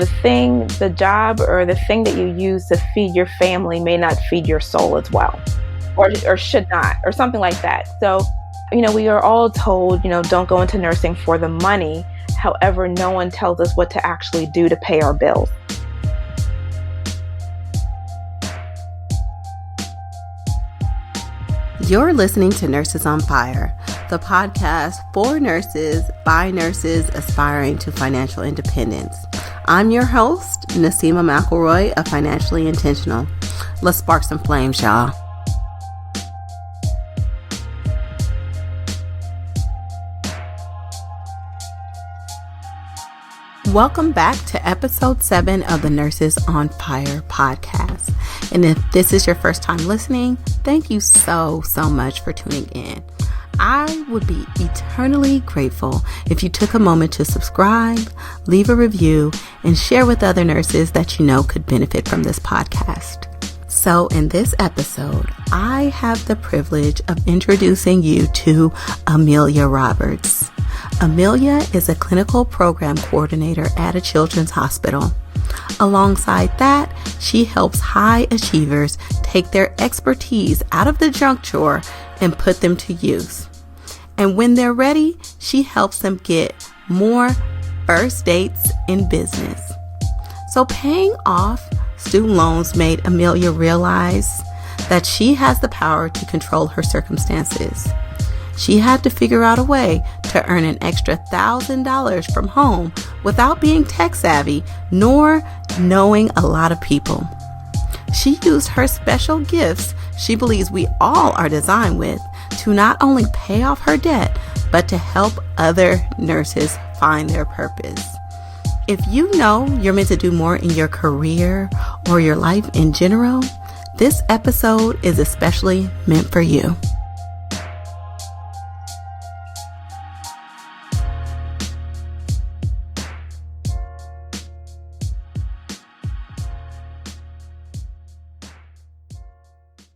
the job or the thing that you use to feed your family may not feed your soul as well, or should not, or something like that. So, we are all told, don't go into nursing for the money. However, no one tells us what to actually do to pay our bills. You're listening to Nurses on Fire, the podcast for nurses by nurses aspiring to financial independence. I'm your host, Naseema McElroy of Financially Intentional. Let's spark some flames, y'all. Welcome back to episode 7 of the Nurses on Fire podcast. And if this is your first time listening, thank you so much for tuning in. I would be eternally grateful if you took a moment to subscribe, leave a review, and share with other nurses that you know could benefit from this podcast. So in this episode, I have the privilege of introducing you to Amelia Roberts. Amelia is a clinical program coordinator at a children's hospital. Alongside that, she helps high achievers take their expertise out of the junk drawer and put them to use. And when they're ready, she helps them get more first dates in business. So paying off student loans made Amelia realize that she has the power to control her circumstances. She had to figure out a way to earn an extra $1,000 from home without being tech savvy nor knowing a lot of people. She used her special gifts she believes we all are designed with to not only pay off her debt, but to help other nurses find their purpose. If you know you're meant to do more in your career or your life in general, this episode is especially meant for you.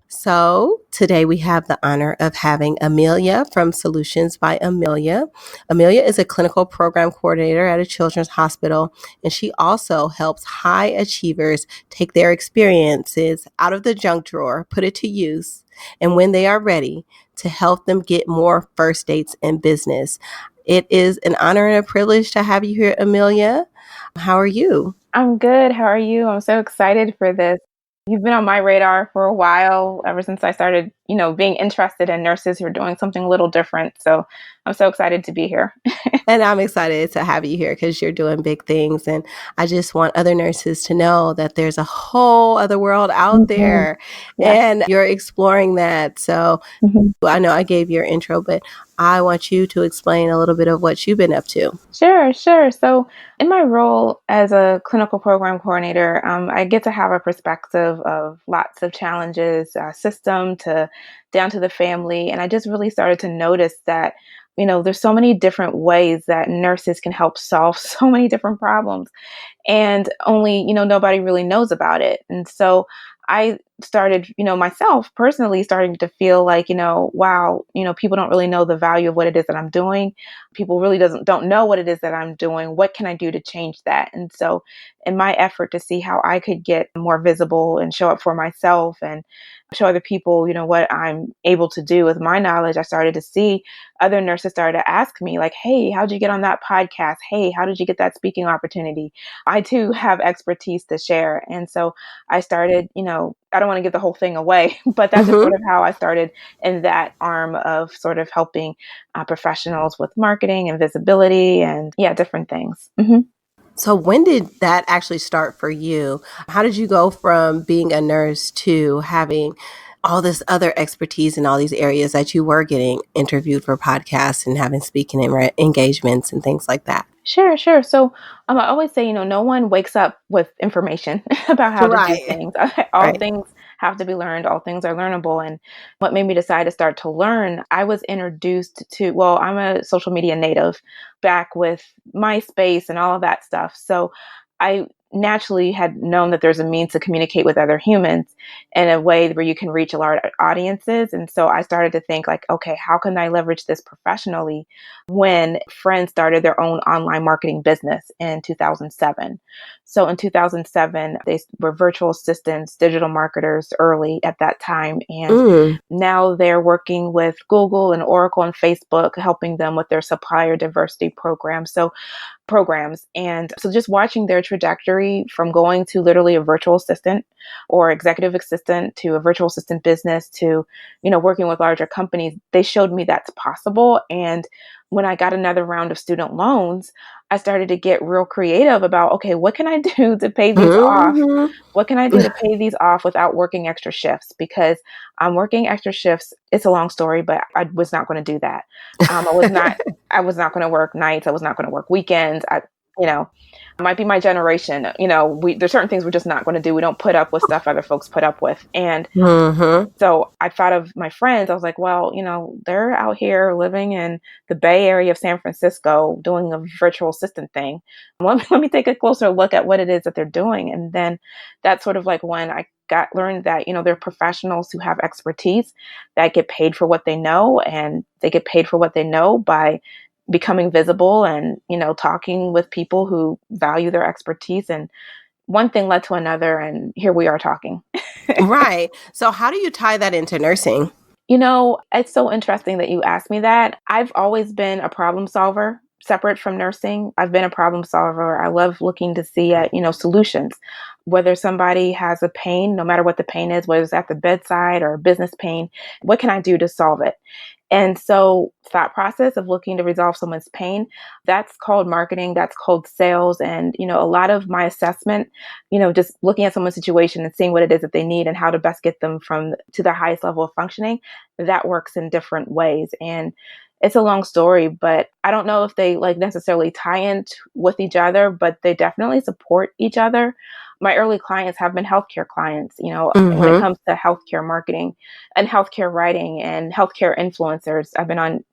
So today we have the honor of having Amelia from Solutions by Amelia. Amelia is a clinical program coordinator at a children's hospital, and she also helps high achievers take their experiences out of the junk drawer, put it to use, and when they are ready, to help them get more first dates in business. It is an honor and a privilege to have you here, Amelia. How are you? I'm good. How are you? I'm so excited for this. You've been on my radar for a while, ever since I started, being interested in nurses who are doing something a little different. So I'm so excited to be here. And I'm excited to have you here because you're doing big things. And I just want other nurses to know that there's a whole other world out there and you're exploring that. So I know I gave your intro, but I want you to explain a little bit of what you've been up to. Sure. So in my role as a clinical program coordinator, I get to have a perspective of lots of challenges, system to down to the family. And I just really started to notice that, there's so many different ways that nurses can help solve so many different problems. And only, nobody really knows about it. And so I started, myself personally starting to feel like, wow, people don't really know the value of what it is that I'm doing. People really don't know what it is that I'm doing. What can I do to change that? And so in my effort to see how I could get more visible and show up for myself and show other people, what I'm able to do with my knowledge, I started to see other nurses started to ask me like, hey, how'd you get on that podcast? Hey, how did you get that speaking opportunity? I too have expertise to share. And so I started, I don't want to give the whole thing away, but that's just sort of how I started in that arm of sort of helping professionals with marketing and visibility and different things. So when did that actually start for you? How did you go from being a nurse to having all this other expertise in all these areas that you were getting interviewed for podcasts and having speaking engagements and things like that? Sure. So I always say, no one wakes up with information about how to do things. All things have to be learned. All things are learnable. And what made me decide to start to learn, I was introduced to, I'm a social media native back with MySpace and all of that stuff. So I naturally had known that there's a means to communicate with other humans in a way where you can reach large audiences. And so I started to think like, okay, how can I leverage this professionally when friends started their own online marketing business in 2007. So in 2007, they were virtual assistants, digital marketers early at that time. And Mm. now they're working with Google and Oracle and Facebook, helping them with their supplier diversity program. So programs. And so just watching their trajectory from going to literally a virtual assistant or executive assistant to a virtual assistant business to, working with larger companies, they showed me that's possible. And when I got another round of student loans, I started to get real creative about, okay, what can I do to pay these off? Hmm. What can I do to pay these off without working extra shifts? Because I'm working extra shifts. It's a long story, but I was not going to do that. I was not going to work nights. I was not going to work weekends. You know, it might be my generation. There's certain things we're just not going to do. We don't put up with stuff other folks put up with. And Hmm. so I thought of my friends. I was like, well, they're out here living in the Bay Area of San Francisco doing a virtual assistant thing. Let me take a closer look at what it is that they're doing. And then that's sort of like when I learned that, they're professionals who have expertise that get paid for what they know, and they get paid for what they know by becoming visible and, talking with people who value their expertise. And one thing led to another, and here we are talking. Right. So how do you tie that into nursing? It's so interesting that you asked me that. I've always been a problem solver. Separate from nursing, I've been a problem solver. I love looking to see at, solutions. Whether somebody has a pain, no matter what the pain is, whether it's at the bedside or a business pain, what can I do to solve it? And so, thought process of looking to resolve someone's pain, that's called marketing, that's called sales. And, a lot of my assessment, just looking at someone's situation and seeing what it is that they need and how to best get them from to their highest level of functioning, that works in different ways. And it's a long story, but I don't know if they like necessarily tie in with each other, but they definitely support each other. My early clients have been healthcare clients, when it Hmm. comes to healthcare marketing and healthcare writing and healthcare influencers. I've been on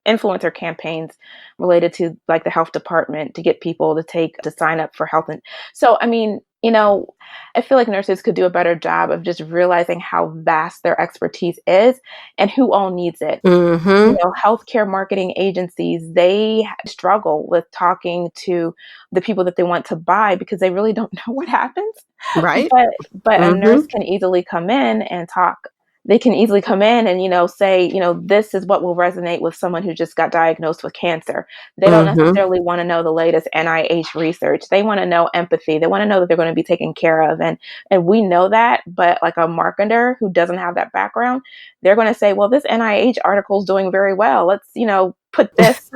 influencer campaigns related to like the health department to get people to sign up for health. And so, I mean, I feel like nurses could do a better job of just realizing how vast their expertise is and who all needs it. Hmm. Healthcare marketing agencies, they struggle with talking to the people that they want to buy because they really don't know what happens. Right. But a Hmm. nurse can easily come in and talk. They can easily come in and, say, this is what will resonate with someone who just got diagnosed with cancer. They don't Hmm. necessarily want to know the latest NIH research. They want to know empathy. They want to know that they're going to be taken care of. And we know that, but like a marketer who doesn't have that background, they're going to say, well, this NIH article is doing very well. Let's, put this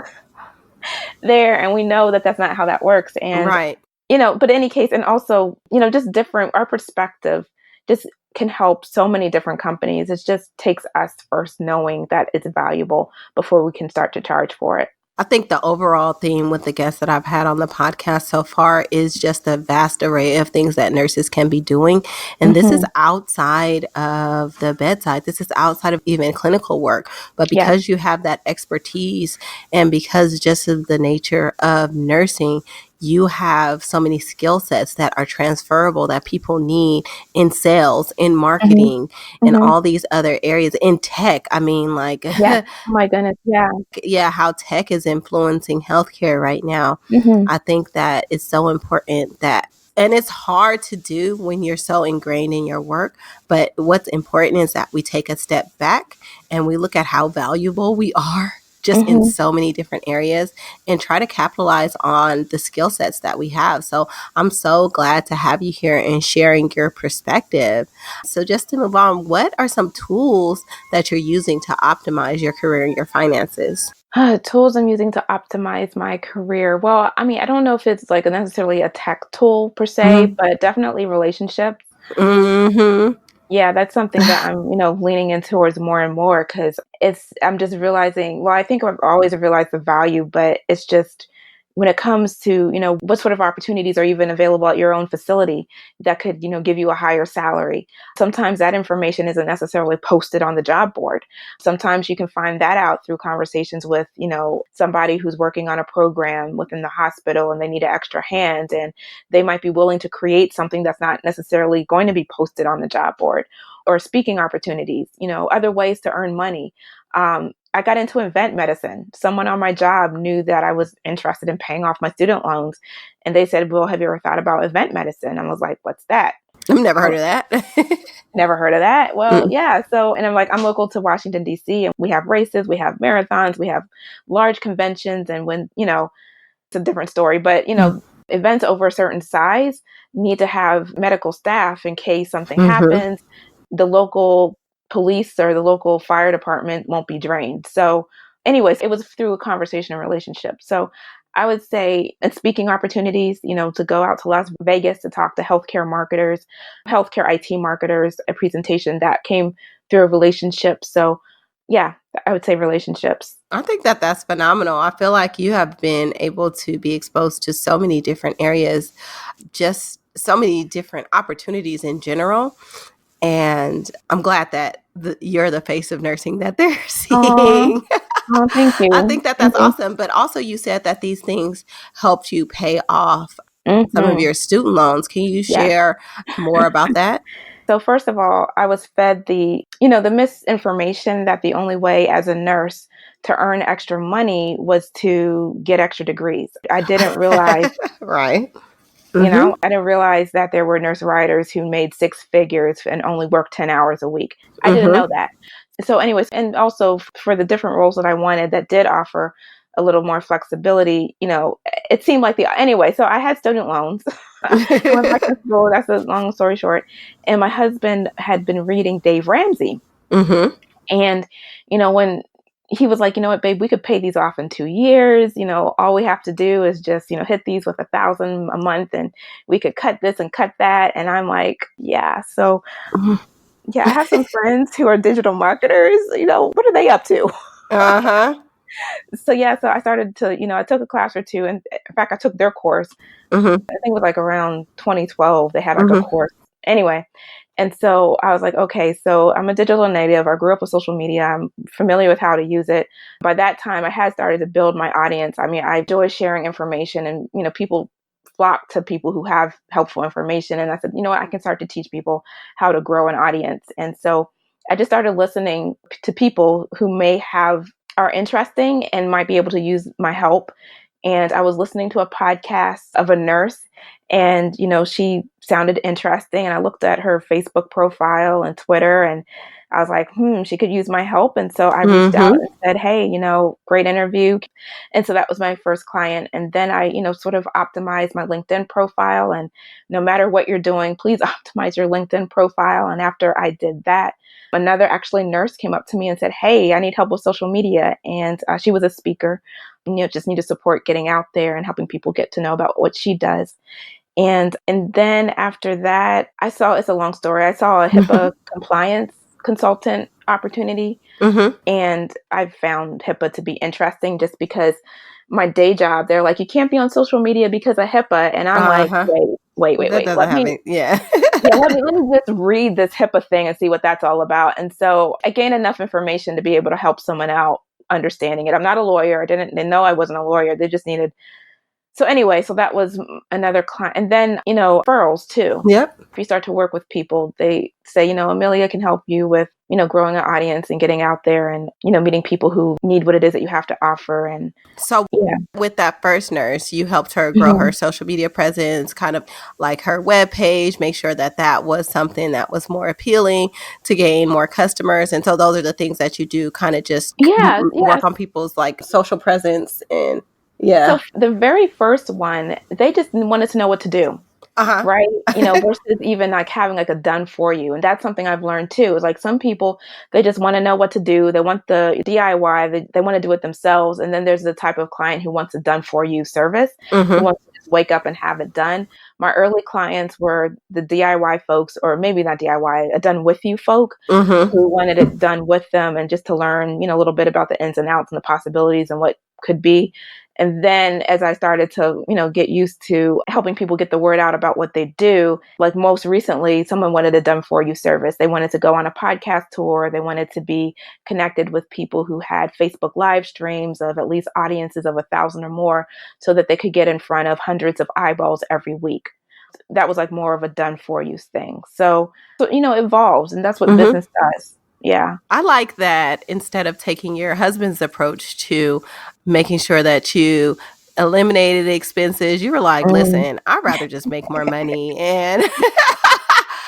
there. And we know that that's not how that works. And Right. but in any case, and also, just different, our perspective just can help so many different companies. It just takes us first knowing that it's valuable before we can start to charge for it. I think the overall theme with the guests that I've had on the podcast so far is just a vast array of things that nurses can be doing. And this is Hmm. outside of the bedside. This is outside of even clinical work. But Yes. because you have that expertise and because just of the nature of nursing, you have so many skill sets that are transferable that people need in sales, in Hmm. marketing, and Hmm. all these other areas in tech. I mean, like, Yes. Oh my goodness. Yeah. yeah, how tech is influencing healthcare right now. Hmm. I think that it's so important that, and it's hard to do when you're so ingrained in your work. But what's important is that we take a step back and we look at how valuable we are just in Hmm. so many different areas and try to capitalize on the skill sets that we have. So I'm so glad to have you here and sharing your perspective. So just to move on, what are some tools that you're using to optimize your career and your finances? Tools I'm using to optimize my career. Well, I mean, I don't know if it's like necessarily a tech tool per se, Mhm. but definitely relationships. Mhm. Yeah, that's something that I'm, leaning in towards more and more because I'm just realizing, well, I think I've always realized the value, but it's just when it comes to, what sort of opportunities are even available at your own facility that could, give you a higher salary. Sometimes that information isn't necessarily posted on the job board. Sometimes you can find that out through conversations with, somebody who's working on a program within the hospital and they need an extra hand, and they might be willing to create something that's not necessarily going to be posted on the job board. Or speaking opportunities, other ways to earn money. I got into event medicine. Someone on my job knew that I was interested in paying off my student loans. And they said, well, have you ever thought about event medicine? I was like, what's that? I've never heard of that. Never heard of that. Well, Mm. yeah. So, and I'm like, I'm local to Washington, D.C., and we have races, we have marathons, we have large conventions. And when, it's a different story, but, events over a certain size need to have medical staff in case something Mm-hmm. happens. The local police or the local fire department won't be drained. So, anyways, it was through a conversation and relationship. So, I would say, and speaking opportunities, to go out to Las Vegas to talk to healthcare marketers, healthcare IT marketers, a presentation that came through a relationship. So, yeah, I would say relationships. I think that that's phenomenal. I feel like you have been able to be exposed to so many different areas, just so many different opportunities in general. And I'm glad that you're the face of nursing that they're Oh, seeing. oh, thank I you. think that that's Hmm. awesome. But also, you said that these things helped you pay off some of Hmm. your student loans. Can you Yes. share more about that? So first of all, I was fed the misinformation that the only way as a nurse to earn extra money was to get extra degrees. I didn't realize, Right. Mm-hmm. I didn't realize that there were nurse writers who made six figures and only worked 10 hours a week. I didn't Mm-hmm. know that. So anyways, and also for the different roles that I wanted that did offer a little more flexibility, it seemed like anyway, so I had student loans. I went back to school. That's a long story short. And my husband had been reading Dave Ramsey. Mm-hmm. And, when he was like, you know what, babe, we could pay these off in 2 years. All we have to do is just, hit these with 1,000 a month and we could cut this and cut that. And I'm like, yeah. So, yeah, I have some friends who are digital marketers. What are they up to? Uh-huh. So, yeah, so I started to, I took a class or two. And in fact, I took their course. Mm-hmm. I think it was like around 2012. They had like a Mm-hmm. course. Anyway, and so I was like, okay, so I'm a digital native. I grew up with social media. I'm familiar with how to use it. By that time, I had started to build my audience. I mean, I enjoy sharing information, and people flock to people who have helpful information. And I said, you know what, I can start to teach people how to grow an audience. And so I just started listening to people who may have are interesting and might be able to use my help. And I was listening to a podcast of a nurse, and she sounded interesting, and I looked at her Facebook profile and Twitter, and I was like, she could use my help. And so I reached out Mm-hmm. and said, hey, great interview. And so that was my first client. And then I sort of optimized my LinkedIn profile. And no matter what you're doing, please optimize your LinkedIn profile. And after I did that, another actually nurse came up to me and said, hey, I need help with social media. And she was a speaker, just need to support getting out there and helping people get to know about what she does. And then after that, it's a long story. I saw a HIPAA compliance consultant opportunity, Mm-hmm. and I found HIPAA to be interesting just because my day job, they're like, you can't be on social media because of HIPAA. And I'm like, Uh-huh. That wait. doesn't have it. Yeah. Yeah, let me just read this HIPAA thing and see what that's all about. And so I gained enough information to be able to help someone out understanding it. I'm not a lawyer. They know I wasn't a lawyer. They just needed. So anyway, so that was another client. And then, referrals too. Yep. If you start to work with people, they say, Amelia can help you with, growing an audience and getting out there and, meeting people who need what it is that you have to offer. And So yeah. with that first nurse, you helped her grow Mhm. her social media presence, kind of like her webpage, make sure that that was something that was more appealing to gain more customers. And so those are the things that you do, kind of just Yes, work yes. on people's like social presence and yeah. So the very first one, they just wanted to know what to do. Uh-huh. Right? Versus even like having like a done for you. And that's something I've learned too. Is like some people, they just want to know what to do. They want the DIY, they want to do it themselves. And then there's the type of client who wants a done for you service, who Mm-hmm. wants to just wake up and have it done. My early clients were the DIY folks, or maybe not DIY, a done with you folk Mm-hmm. who wanted it done with them and just to learn, a little bit about the ins and outs and the possibilities and what could be. And then as I started to, get used to helping people get the word out about what they do, like most recently, someone wanted a done for you service. They wanted to go on a podcast tour. They wanted to be connected with people who had Facebook live streams of at least audiences of 1,000 or more so that they could get in front of hundreds of eyeballs every week. That was like more of a done for you thing. So, it evolves, and that's what Mm-hmm. business does. Yeah. I like that instead of taking your husband's approach to making sure that you eliminated expenses, you were like, Mm. listen, I'd rather just make more money. And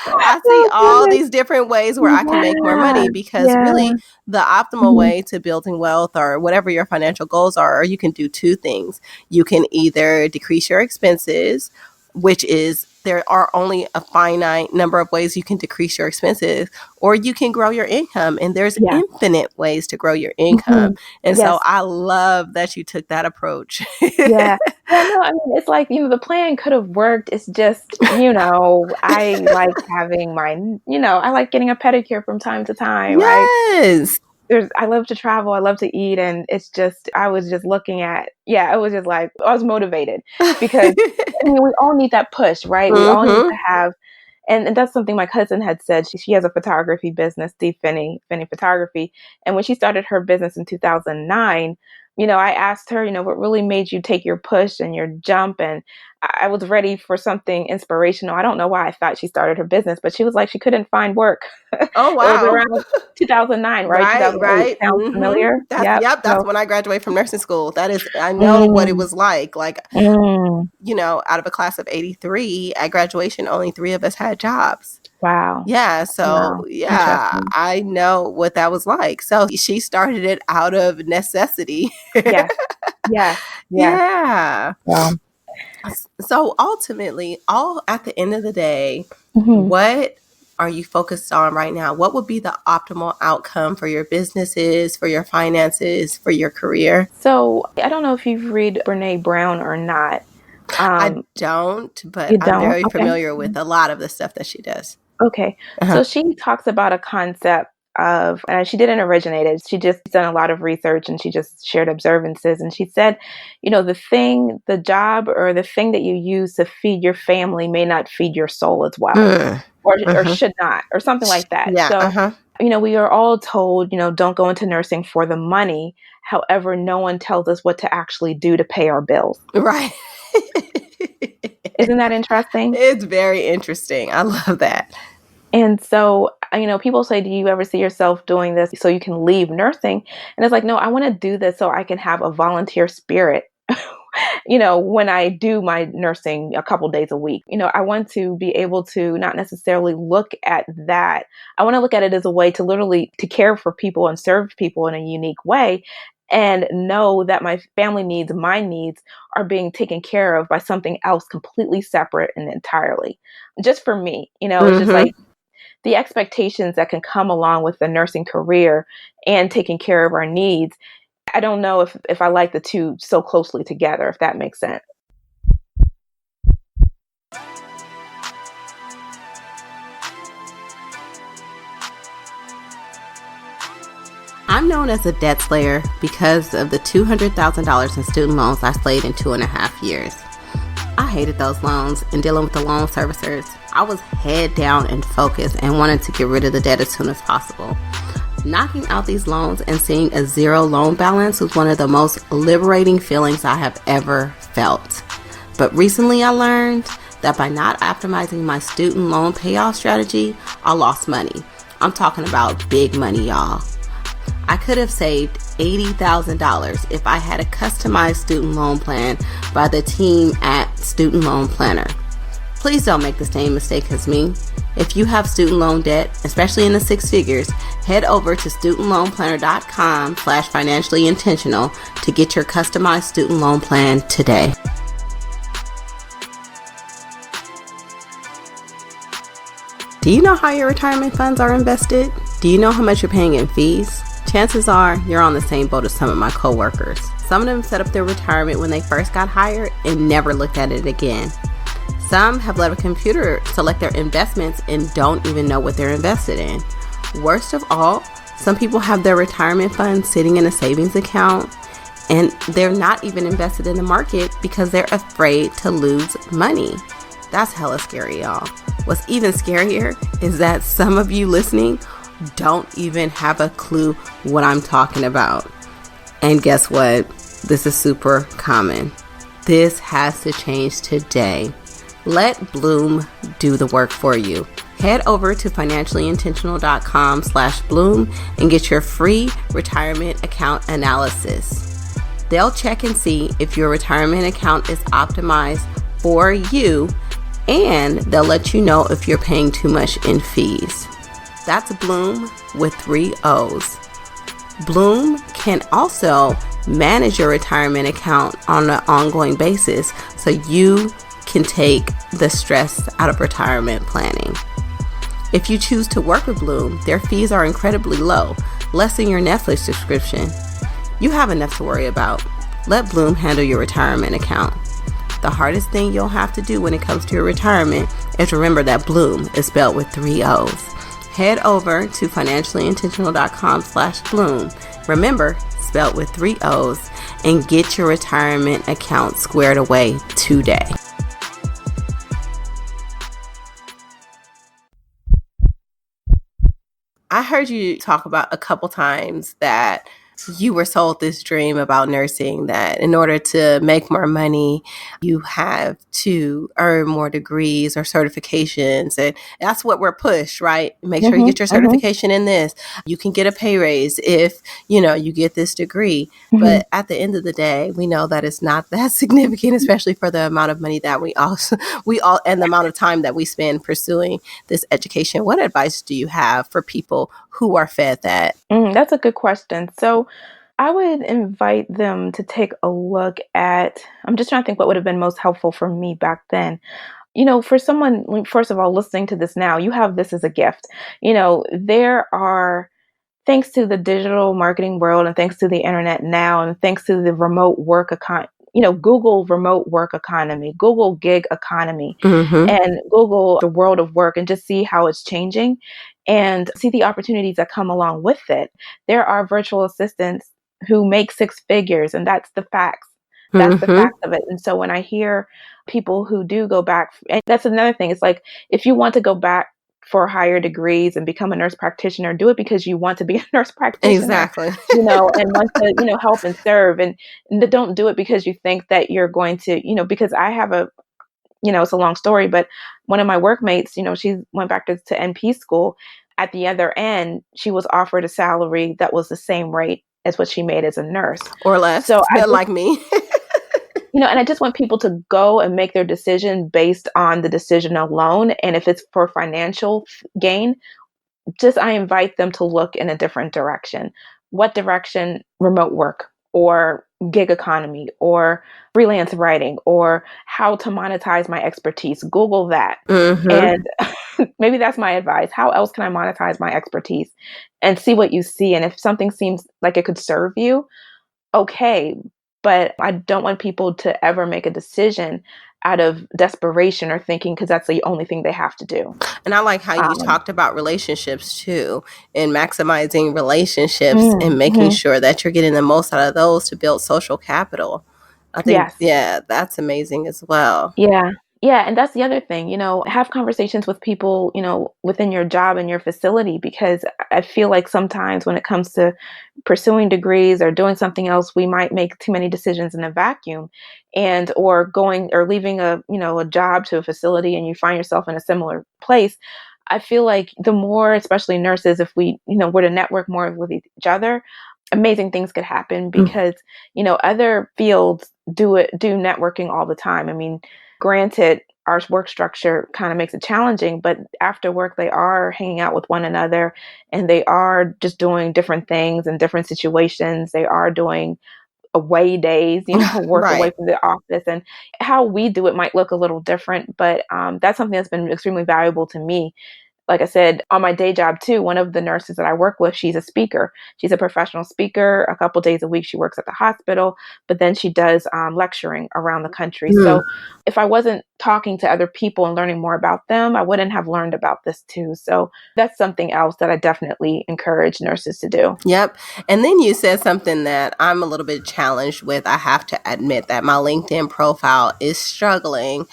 I see Oh, all goodness. these different ways where I can make more money, because Yeah. really the optimal Mhm. way to building wealth or whatever your financial goals are, or you can do two things. You can either decrease your expenses, which is there are only a finite number of ways you can decrease your expenses, or you can grow your income, and there's Yeah. infinite ways to grow your income. Mhm. And so Yes. I love that you took that approach. Yeah. Yeah, no, I mean, it's like, the plan could have worked. It's just, I like having I like getting a pedicure from time to time. Yes. I love to travel, I love to eat, and it's just I was just looking at it was just like I was motivated because I mean, we all need that push, right? We all need to Mm-hmm. have and that's something my cousin had said. She has a photography business, Steve Finney Photography. And when she started her business in 2009, I asked her, what really made you take your push and your jump? And I was ready for something inspirational. I don't know why I thought she started her business, but she was like, she couldn't find work. Oh, It was wow. around 2009, right? Right, 2008. right. Sounds Mm-hmm. familiar? Yep. That's So, when I graduated from nursing school. That is, I know what it mm, was like. Like, mm, out of a class of 83 at graduation, only 3 of us had jobs. wow. Yeah. So, Wow. yeah, Interesting. I know what that was like. So she started it out of necessity. Yes. Yes. Yes. Yeah. So, So ultimately, all at the end of the day, mhm. what are you focused on right now? What would be the optimal outcome for your businesses, for your finances, for your career? So I don't know if you've read Brene Brown or not. I Um, don't, but you I'm don't? very Okay. familiar with a lot of the stuff that she does. Okay. Uh-huh. So she talks about a concept of, and she didn't originate it. She just done a lot of research and she just shared observances. And she said, the job or the thing that you use to feed your family may not feed your soul as well, Mm. or Uh-huh. should not, or something like that. Yeah. So, Uh-huh. we are all told, don't go into nursing for the money. However, no one tells us what to actually do to pay our bills. Right. Isn't that interesting? It's very interesting. I love that. And so, people say, do you ever see yourself doing this so you can leave nursing? And it's like, no, I want to do this so I can have a volunteer spirit. When I do my nursing a couple days a week, I want to be able to not necessarily look at that. I want to look at it as a way to literally to care for people and serve people in a unique way and know that my family needs, my needs are being taken care of by something else completely separate and entirely just for me. It's just Mm-hmm. like the expectations that can come along with the nursing career and taking care of our needs. I don't know if I like the two so closely together, if that makes sense. I'm known as a debt slayer because of the $200,000 in student loans I slayed in 2.5 years. I hated those loans and dealing with the loan servicers. I was head down and focused and wanted to get rid of the debt as soon as possible. Knocking out these loans and seeing a zero loan balance was one of the most liberating feelings I have ever felt. But recently I learned that by not optimizing my student loan payoff strategy, I lost money. I'm talking about big money, y'all. I could have saved $80,000 if I had a customized student loan plan by the team at Student Loan Planner. Please don't make the same mistake as me. If you have student loan debt, especially in the 6 figures, head over to studentloanplanner.com/financially intentional to get your customized student loan plan today. Do you know how your retirement funds are invested? Do you know how much you're paying in fees? Chances are you're on the same boat as some of my coworkers. Some of them set up their retirement when they first got hired and never looked at it again. Some have let a computer select their investments and don't even know what they're invested in. Worst of all, some people have their retirement funds sitting in a savings account And they're not even invested in the market because they're afraid to lose money. That's hella scary, y'all. What's even scarier is that some of you listening don't even have a clue what I'm talking about. And guess what? This is super common. This has to change today. Let Bloom do the work for you. Head over to financiallyintentional.com/Bloom and get your free retirement account analysis. They'll check and see if your retirement account is optimized for you, and they'll let you know if you're paying too much in fees. That's Bloom with 3 O's. Bloom can also manage your retirement account on an ongoing basis so you can take the stress out of retirement planning. If you choose to work with Bloom, their fees are incredibly low, less than your Netflix subscription. You have enough to worry about. Let Bloom handle your retirement account. The hardest thing you'll have to do when it comes to your retirement is remember that Bloom is spelled with 3 O's. Head over to financiallyintentional.com/Bloom. Remember, spelled with 3 O's, and get your retirement account squared away today. I heard you talk about a couple times that you were sold this dream about nursing, that in order to make more money, you have to earn more degrees or certifications. And that's what we're pushed, right? Make sure you get your certification in this. You can get a pay raise if, you get this degree. But at the end of the day, we know that it's not that significant, especially for the amount of money that we all, and the amount of time that we spend pursuing this education. What advice do you have for people who are fed that? That's a good question. So I would invite them to take a look at, I'm just trying to think what would have been most helpful for me back then. For someone, first of all, listening to this now, you have this as a gift. There are, thanks to the digital marketing world and thanks to the internet now and thanks to the remote work Google remote work economy, Google gig economy, and Google the world of work, and just see how it's changing and see the opportunities that come along with it. There are virtual assistants who make 6 figures, and that's the facts. That's the fact of it. And so when I hear people who do go back, and that's another thing, it's like if you want to go back for higher degrees and become a nurse practitioner, do it because you want to be a nurse practitioner, Exactly. and want to, help and serve. And don't do it because you think that you're going to, because I have it's a long story, but one of my workmates, she went back to NP school. At the other end, she was offered a salary that was the same rate as what she made as a nurse. Or less, So I just, like me. and I just want people to go and make their decision based on the decision alone. And if it's for financial gain, I invite them to look in a different direction. What direction? Remote work or gig economy or freelance writing or how to monetize my expertise. Google that. And maybe that's my advice. How else can I monetize my expertise? And see what you see. And if something seems like it could serve you, okay. But I don't want people to ever make a decision out of desperation or thinking because that's the only thing they have to do. And I like how you talked about relationships too, and maximizing relationships and making sure that you're getting the most out of those to build social capital. I think, Yes. that's amazing as well. Yeah. Yeah. And that's the other thing, have conversations with people, within your job and your facility, because I feel like sometimes when it comes to pursuing degrees or doing something else, we might make too many decisions in a vacuum or going or leaving a job to a facility and you find yourself in a similar place. I feel like the more, especially nurses, if we, were to network more with each other, amazing things could happen because, other fields do networking all the time. I mean, granted, our work structure kind of makes it challenging, but after work, they are hanging out with one another and they are just doing different things in different situations. They are doing away days, work away Right. from the office. And how we do it might look a little different, but that's something that's been extremely valuable to me. like I said, on my day job too, one of the nurses that I work with, she's a speaker. She's a professional speaker. A couple days a week, she works at the hospital, but then she does lecturing around the country. Mm. So if I wasn't talking to other people and learning more about them, I wouldn't have learned about this too. So that's something else that I definitely encourage nurses to do. Yep. And then you said something that I'm a little bit challenged with. I have to admit that my LinkedIn profile is struggling.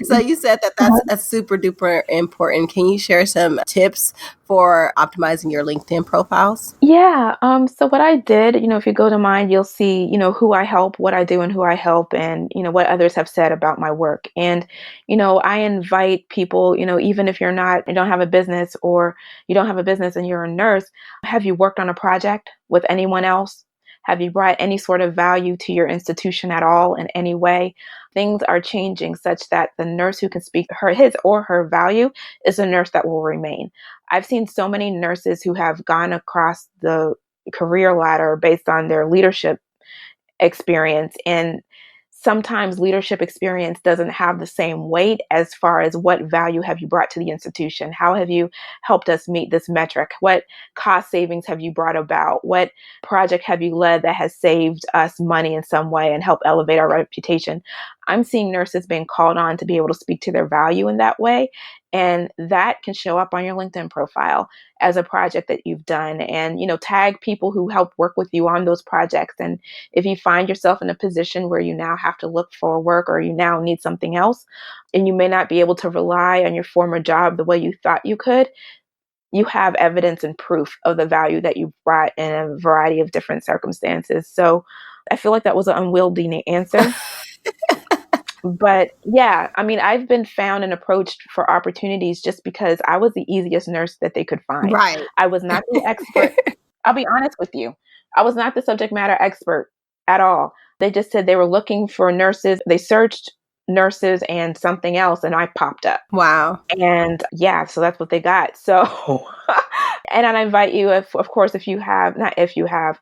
So you said that that's a super duper important. Can you share some tips for optimizing your LinkedIn profiles? Yeah. So what I did, if you go to mine, you'll see, who I help, what I do and who I help, and, what others have said about my work. And, I invite people, even if you don't have a business, or you don't have a business and you're a nurse, have you worked on a project with anyone else? Have you brought any sort of value to your institution at all in any way? Things are changing such that the nurse who can speak his or her value is a nurse that will remain. I've seen so many nurses who have gone across the career ladder based on their leadership experience. And sometimes leadership experience doesn't have the same weight as far as what value have you brought to the institution? How have you helped us meet this metric? What cost savings have you brought about? What project have you led that has saved us money in some way and helped elevate our reputation? I'm seeing nurses being called on to be able to speak to their value in that way. And that can show up on your LinkedIn profile as a project that you've done, and, tag people who help work with you on those projects. And if you find yourself in a position where you now have to look for work, or you now need something else, and you may not be able to rely on your former job the way you thought you could, you have evidence and proof of the value that you brought in a variety of different circumstances. So I feel like that was an unwieldy answer. But yeah, I mean, I've been found and approached for opportunities just because I was the easiest nurse that they could find. Right. I was not the expert. I'll be honest with you. I was not the subject matter expert at all. They just said they were looking for nurses. They searched nurses and something else, and I popped up. Wow. And yeah, so that's what they got. So, and I invite you, if, of course, if you have, not if you have,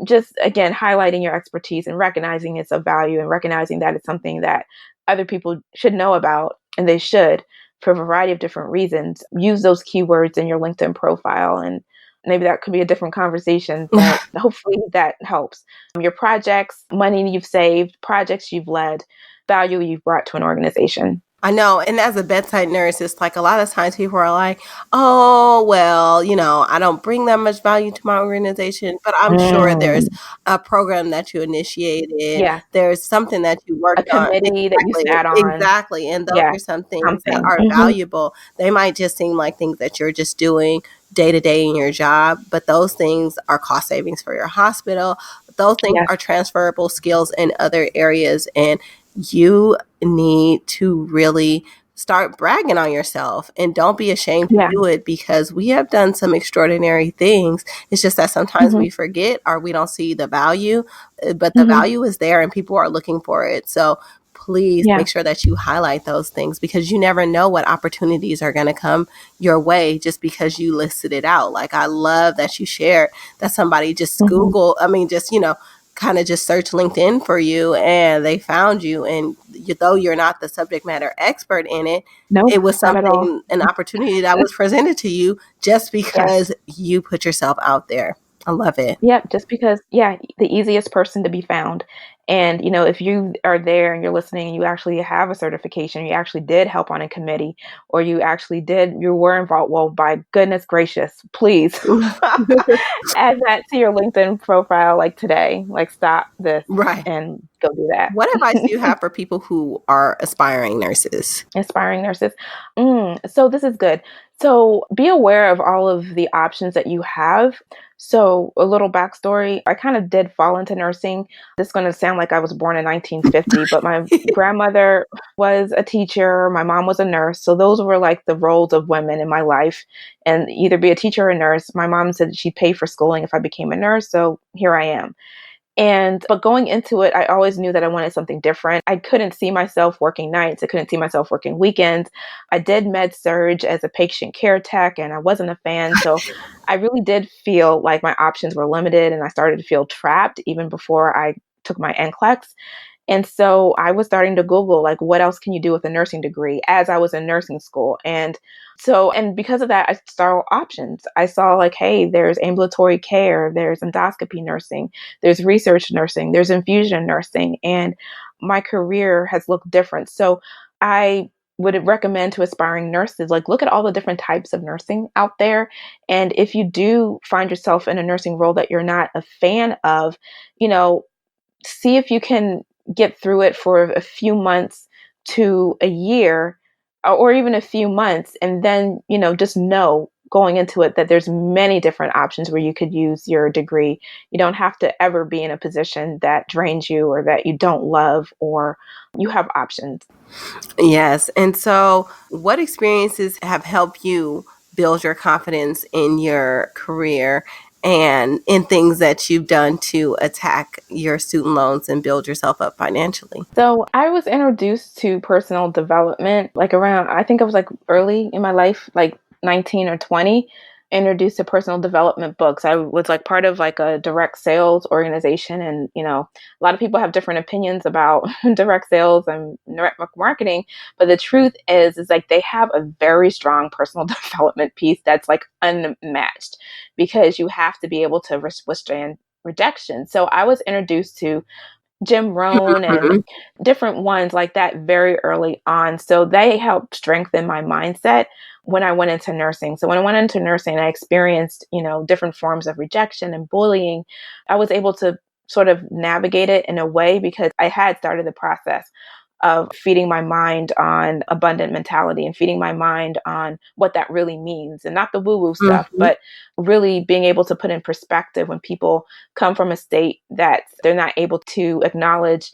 just again highlighting your expertise and recognizing it's of value, and recognizing that it's something that other people should know about, and they should, for a variety of different reasons. Use those keywords in your LinkedIn profile, and maybe that could be a different conversation, but hopefully that helps. Your projects, money you've saved, projects you've led, value you've brought to an organization. I know. And as a bedside nurse, it's like a lot of times people are like, oh, well, I don't bring that much value to my organization, but I'm sure there's Mm, a program that you initiated. yeah, There's something that you a worked on. committee that you Exactly. sat on. Exactly. And those Yeah, are some things that something. are valuable. They might just seem like things that you're just doing day to day in your job, but those things are cost savings for your hospital. Those things Yes. are transferable skills in other areas. And you need to really start bragging on yourself, and don't be ashamed to Yeah. do it, because we have done some extraordinary things. It's just that sometimes Hmm. we forget, or we don't see the value, but the Hmm. value is there and people are looking for it. So please Yeah. make sure that you highlight those things, because you never know what opportunities are going to come your way just because you listed it out. Like, I love that you shared that somebody just Hmm. Google, I mean, just, kind of just search LinkedIn for you and they found you. And though you're not the subject matter expert in it, Nope, it was not at all. something, an opportunity that was presented to you just Yes. because you put yourself out there. I love it. Yep, just because, yeah, the easiest person to be found. And, if you are there and you're listening and you actually have a certification, you actually did help on a committee, or you were involved, well, by goodness gracious, please add that to your LinkedIn profile, like today. Like, stop this Right. and go do that. What advice do you have for people who are aspiring nurses? Inspiring nurses. So this is good. So be aware of all of the options that you have. So a little backstory, I kind of did fall into nursing. This is going to sound like I was born in 1950, but my grandmother was a teacher. My mom was a nurse. So those were like the roles of women in my life, and either be a teacher or a nurse. My mom said she'd pay for schooling if I became a nurse. So here I am. But going into it, I always knew that I wanted something different. I couldn't see myself working nights. I couldn't see myself working weekends. I did med surge as a patient care tech, and I wasn't a fan. So I really did feel like my options were limited, and I started to feel trapped even before I took my NCLEX. And so I was starting to Google, like, what else can you do with a nursing degree as I was in nursing school. And because of that, I saw options. I saw, like, hey, there's ambulatory care, there's endoscopy nursing, there's research nursing, there's infusion nursing. And my career has looked different. So I would recommend to aspiring nurses, like, look at all the different types of nursing out there. And if you do find yourself in a nursing role that you're not a fan of, you know, see if you can get through it for a few months to a year, or even a few months, and then, just know going into it that there's many different options where you could use your degree. You don't have to ever be in a position that drains you or that you don't love, or you have options. Yes. And so, what experiences have helped you build your confidence in your career and in things that you've done to attack your student loans and build yourself up financially? So I was introduced to personal development like around, I think I was like early in my life, like 19 or 20, introduced to personal development books. I was like part of like a direct sales organization. And, a lot of people have different opinions about direct sales and network marketing. But the truth is like they have a very strong personal development piece that's like unmatched, because you have to be able to withstand rejection. So I was introduced to Jim Rohn and Mhm. different ones like that very early on. So they helped strengthen my mindset when I went into nursing. So when I went into nursing, I experienced, different forms of rejection and bullying. I was able to sort of navigate it in a way because I had started the process of feeding my mind on abundant mentality and feeding my mind on what that really means, and not the woo woo stuff, Mhm. but really being able to put in perspective when people come from a state that they're not able to acknowledge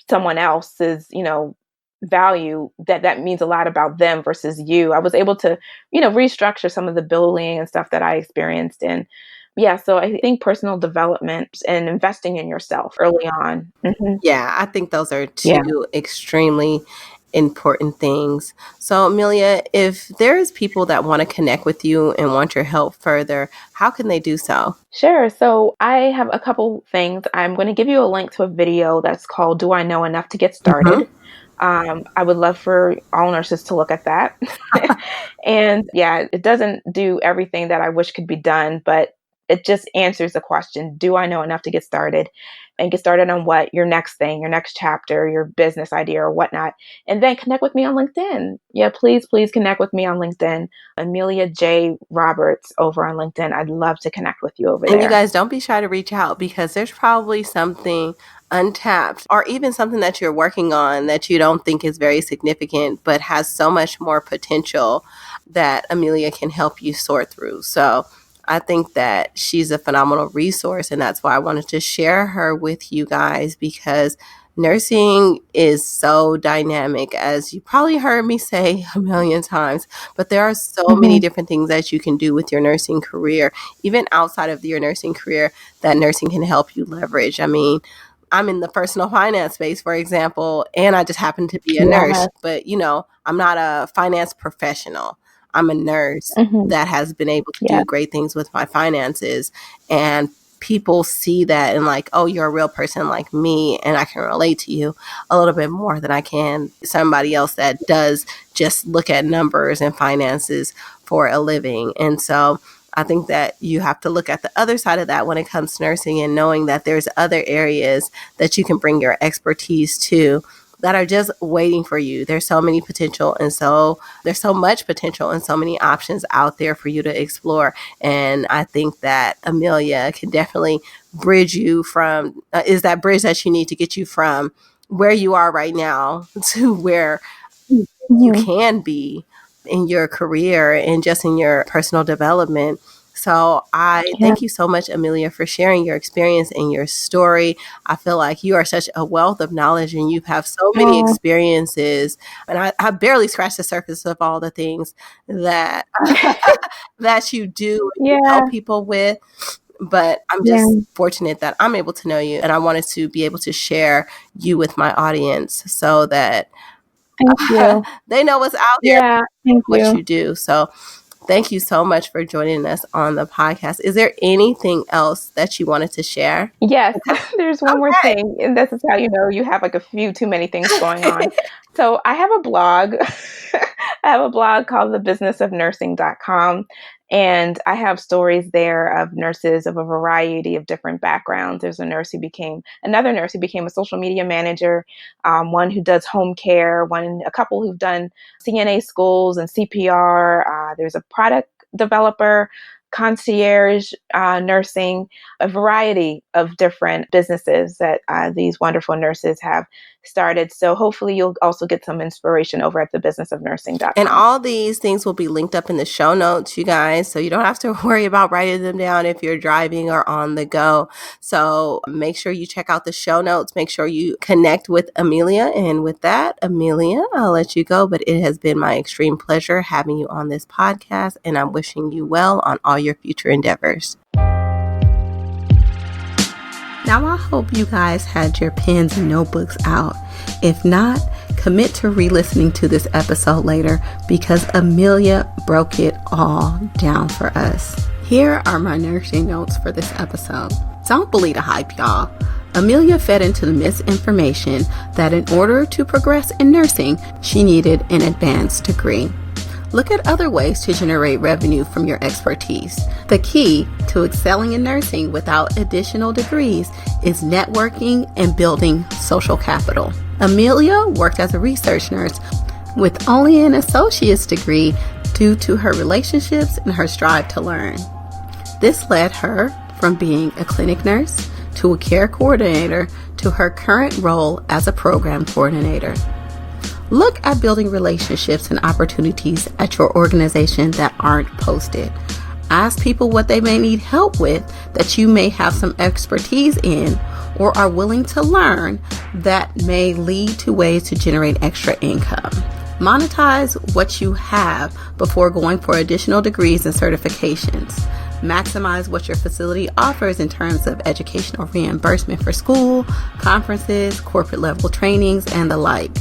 someone else's, value, that means a lot about them versus you. I was able to, restructure some of the bullying and stuff that I experienced. And yeah, so I think personal development and investing in yourself early on. Yeah, I think those are Yeah. two extremely important things. So, Amelia, if there's people that want to connect with you and want your help further, how can they do so? Sure. So I have a couple things. I'm going to give you a link to a video that's called "Do I Know Enough to Get Hmm. Started?" I would love for all nurses to look at that. And yeah, it doesn't do everything that I wish could be done, but it just answers the question: Do I know enough to get started? And get started on what? Your next thing, your next chapter, your business idea, or whatnot. And then connect with me on LinkedIn. Yeah, please, please connect with me on LinkedIn. Amelia J. Roberts over on LinkedIn. I'd love to connect with you over And you there. guys don't be shy to reach out because there's probably something untapped or even something that you're working on that you don't think is very significant but has so much more potential that Amelia can help you sort through. So I think that she's a phenomenal resource, and that's why I wanted to share her with you guys because nursing is so dynamic, as you probably heard me say a million times, but there are so many Mhm. different things that you can do with your nursing career even outside of your nursing career, that nursing can help you leverage. I mean, I'm in the personal finance space, for example, and I just happen to be a nurse, Yes. but I'm not a finance professional. I'm a nurse Mhm. that has been able to Yeah. do great things with my finances. And people see that and like, oh, you're a real person like me, and I can relate to you a little bit more than I can somebody else that does just look at numbers and finances for a living. And so I think that you have to look at the other side of that when it comes to nursing and knowing that there's other areas that you can bring your expertise to that are just waiting for you. There's so many potential, and so there's so much potential and so many options out there for you to explore. And I think that Amelia can definitely bridge you from is that bridge that you need to get you from where you are right now to where you Mhm. can be in your career and just in your personal development. So I Yeah. thank you so much, Amelia, for sharing your experience and your story. I feel like you are such a wealth of knowledge and you have so many Oh, experiences. And I barely scratched the surface of all the things that that you do and you help yeah. people with. But I'm just Yeah. fortunate that I'm able to know you, and I wanted to be able to share you with my audience so that Thank you. they know what's out there, Yeah. Thank what you. you do. So Thank you so much for joining us on the podcast. Is there anything else that you wanted to share? Yes, there's one more Okay. thing, and this is how you know you have like a few too many things going on. So I have a blog. I have a blog called thebusinessofnursing.com, and I have stories there of nurses of a variety of different backgrounds. There's another nurse who became a social media manager, one who does home care, a couple who've done CNA schools and CPR. There's a product developer, concierge nursing, a variety of different businesses that these wonderful nurses have started. So hopefully you'll also get some inspiration over at thebusinessofnursing.com. And all these things will be linked up in the show notes, you guys. So you don't have to worry about writing them down if you're driving or on the go. So make sure you check out the show notes. Make sure you connect with Amelia. And with that, Amelia, I'll let you go. But it has been my extreme pleasure having you on this podcast. And I'm wishing you well on all your future endeavors. Now, I hope you guys had your pens and notebooks out. If not, commit to re-listening to this episode later because Amelia broke it all down for us. Here are my nursing notes for this episode. Don't believe the hype, y'all. Amelia fed into the misinformation that in order to progress in nursing, she needed an advanced degree. Look at other ways to generate revenue from your expertise. The key to excelling in nursing without additional degrees is networking and building social capital. Amelia worked as a research nurse with only an associate's degree due to her relationships and her strive to learn. This led her from being a clinic nurse to a care coordinator to her current role as a program coordinator. Look at building relationships and opportunities at your organization that aren't posted. Ask people what they may need help with that you may have some expertise in or are willing to learn that may lead to ways to generate extra income. Monetize what you have before going for additional degrees and certifications. Maximize what your facility offers in terms of educational reimbursement for school, conferences, corporate level trainings, and the like.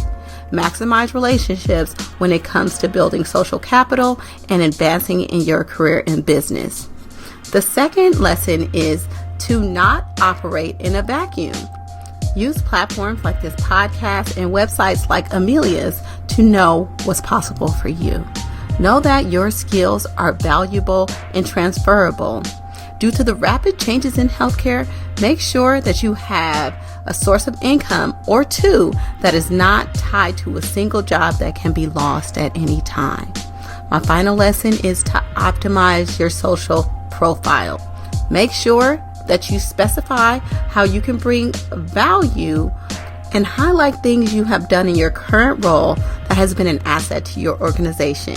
Maximize relationships when it comes to building social capital and advancing in your career and business. The second lesson is to not operate in a vacuum. Use platforms like this podcast and websites like Amelia's to know what's possible for you. Know that your skills are valuable and transferable. Due to the rapid changes in healthcare, make sure that you have a source of income or two that is not tied to a single job that can be lost at any time. My final lesson is to optimize your social profile. Make sure that you specify how you can bring value and highlight things you have done in your current role that has been an asset to your organization.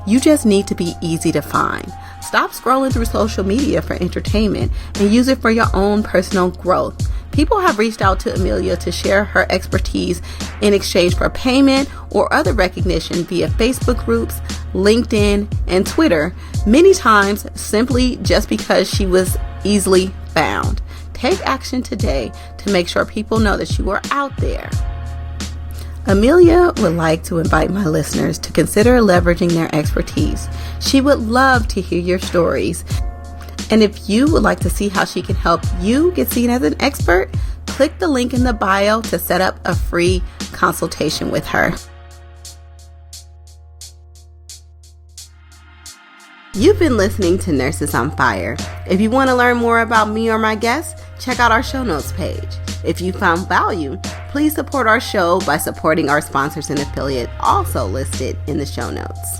You just need to be easy to find. Stop scrolling through social media for entertainment and use it for your own personal growth. People have reached out to Amelia to share her expertise in exchange for payment or other recognition via Facebook groups, LinkedIn, and Twitter, many times simply just because she was easily found. Take action today to make sure people know that you are out there. Amelia would like to invite my listeners to consider leveraging their expertise. She would love to hear your stories. And if you would like to see how she can help you get seen as an expert, click the link in the bio to set up a free consultation with her. You've been listening to Nurses on Fire. If you want to learn more about me or my guests, check out our show notes page. If you found value, please support our show by supporting our sponsors and affiliate also listed in the show notes.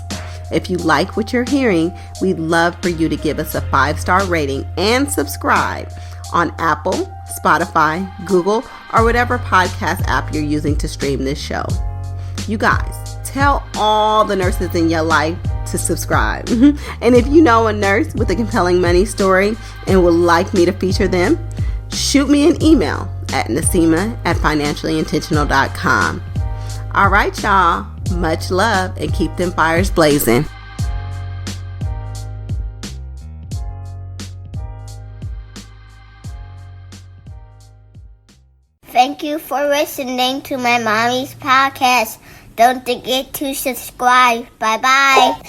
If you like what you're hearing, we'd love for you to give us a 5-star rating and subscribe on Apple, Spotify, Google, or whatever podcast app you're using to stream this show. You guys, tell all the nurses in your life to subscribe. And if you know a nurse with a compelling money story and would like me to feature them, shoot me an email at Naseema@financiallyintentional.com. All right, y'all. Much love and keep them fires blazing. Thank you for listening to my mommy's podcast. Don't forget to subscribe. Bye-bye.